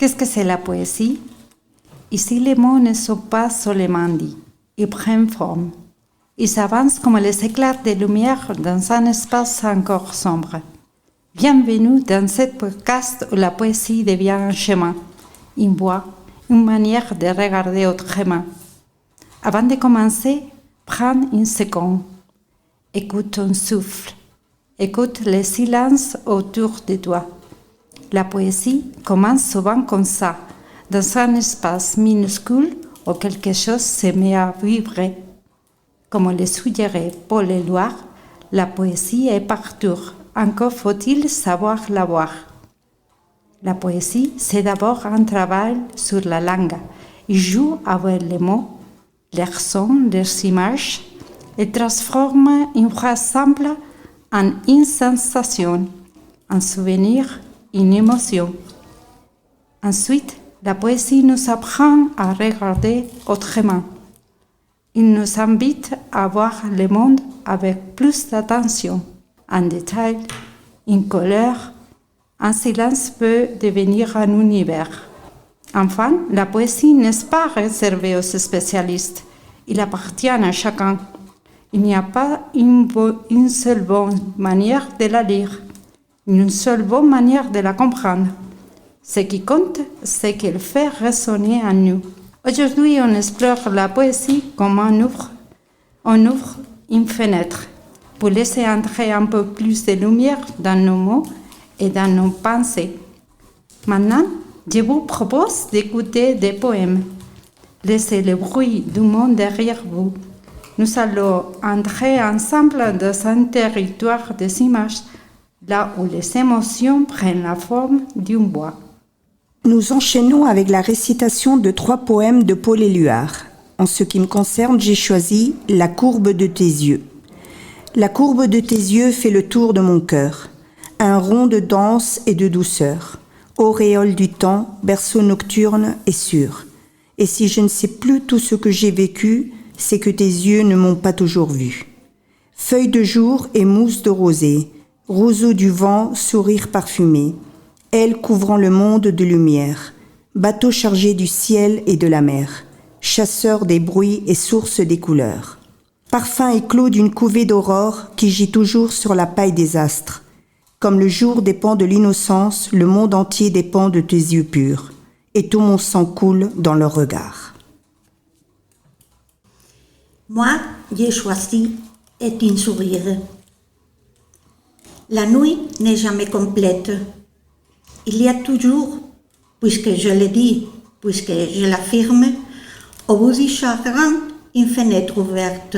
Qu'est-ce que c'est la poésie? Ici, les mots ne sont pas seulement dits, ils prennent forme. Ils s'avancent comme les éclairs de lumière dans un espace encore sombre. Bienvenue dans cette podcast où la poésie devient un chemin, une voie, une manière de regarder autrement. Avant de commencer, prends une seconde. Écoute ton souffle. Écoute le silence autour de toi. La poésie commence souvent comme ça, dans un espace minuscule où quelque chose se met à vibrer. Comme le suggérait Paul Éluard, la poésie est partout. Encore faut-il savoir la voir. La poésie, c'est d'abord un travail sur la langue. Il joue avec les mots, leurs sons, leurs images, et transforme une phrase simple en une sensation, un souvenir, une émotion. Ensuite, la poésie nous apprend à regarder autrement. Il nous invite à voir le monde avec plus d'attention. Un détail, une couleur, un silence peut devenir un univers. Enfin, la poésie n'est pas réservée aux spécialistes. Il appartient à chacun. Il n'y a pas une seule bonne manière de la lire, une seule bonne manière de la comprendre. Ce qui compte, c'est qu'elle fait résonner en nous. Aujourd'hui, on explore la poésie comme on ouvre une fenêtre pour laisser entrer un peu plus de lumière dans nos mots et dans nos pensées. Maintenant, je vous propose d'écouter des poèmes. Laissez le bruit du monde derrière vous. Nous allons entrer ensemble dans un territoire des images, là où les émotions prennent la forme d'une voix. Nous enchaînons avec la récitation de 3 poèmes de Paul Éluard. En ce qui me concerne, j'ai choisi « La courbe de tes yeux ». La courbe de tes yeux fait le tour de mon cœur, un rond de danse et de douceur, auréole du temps, berceau nocturne et sûr. Et si je ne sais plus tout ce que j'ai vécu, c'est que tes yeux ne m'ont pas toujours vu. Feuilles de jour et mousse de rosée, roseau du vent, sourire parfumé, ailes couvrant le monde de lumière, bateau chargé du ciel et de la mer, chasseur des bruits et source des couleurs. Parfum éclos d'une couvée d'aurore qui gît toujours sur la paille des astres. Comme le jour dépend de l'innocence, le monde entier dépend de tes yeux purs, et tout mon sang coule dans leur regard. Moi, j'ai choisi est un sourire. La nuit n'est jamais complète. Il y a toujours, puisque je le dis, puisque je l'affirme, au bout du chagrin, une fenêtre ouverte,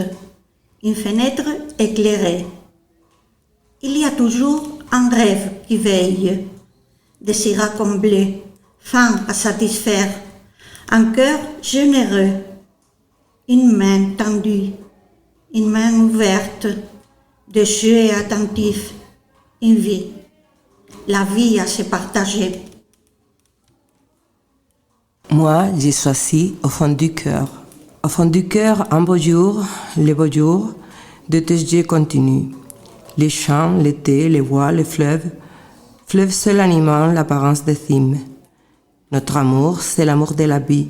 une fenêtre éclairée. Il y a toujours un rêve qui veille, désir à combler, faim à satisfaire, un cœur généreux, une main tendue, une main ouverte, des yeux attentifs, une vie, la vie à se partager. Moi, j'ai choisi au fond du cœur. Au fond du cœur, un beau jour, les beaux jours de tes yeux continuent. Les champs, l'été, les bois, les fleuves seul animant l'apparence des cimes. Notre amour, c'est l'amour de la vie,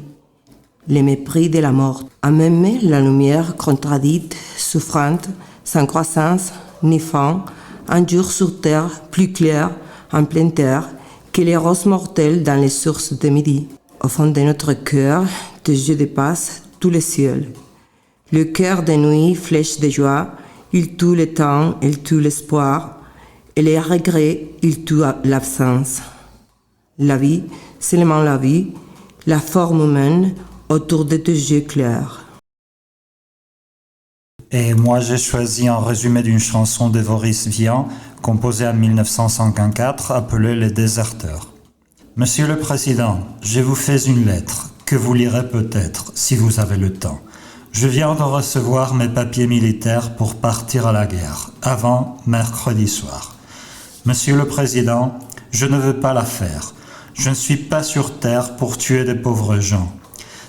le mépris de la mort. À m'aimer la lumière contradite, souffrante, sans croissance ni fin, un jour sur terre plus clair, en pleine terre, que les roses mortelles dans les sources de midi. Au fond de notre cœur, tes yeux dépassent tous les cieux. Le cœur des nuits, flèche de joie, il tue le temps, il tue l'espoir, et les regrets, il tue l'absence. La vie, seulement la vie, la forme humaine autour de tes yeux clairs. Et moi, j'ai choisi un résumé d'une chanson de Boris Vian, composée en 1954, appelée « Les déserteurs ». Monsieur le Président, je vous fais une lettre, que vous lirez peut-être, si vous avez le temps. Je viens de recevoir mes papiers militaires pour partir à la guerre, avant mercredi soir. Monsieur le Président, je ne veux pas la faire. Je ne suis pas sur terre pour tuer des pauvres gens.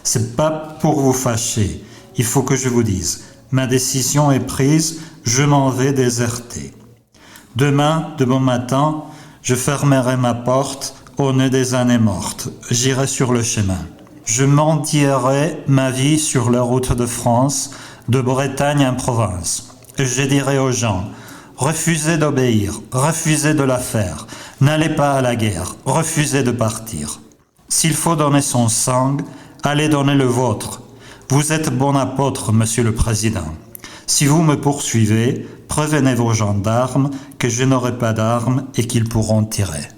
C'est pas pour vous fâcher. Il faut que je vous dise. Ma décision est prise, je m'en vais déserter. Demain, de bon matin, je fermerai ma porte, au nez des années mortes, j'irai sur le chemin. Je mendierai ma vie sur les routes de France, de Bretagne en province. Et je dirai aux gens, refusez d'obéir, refusez de la faire, n'allez pas à la guerre, refusez de partir. S'il faut donner son sang, allez donner le vôtre. Vous êtes bon apôtre, Monsieur le Président. Si vous me poursuivez, prévenez vos gendarmes que je n'aurai pas d'armes et qu'ils pourront tirer.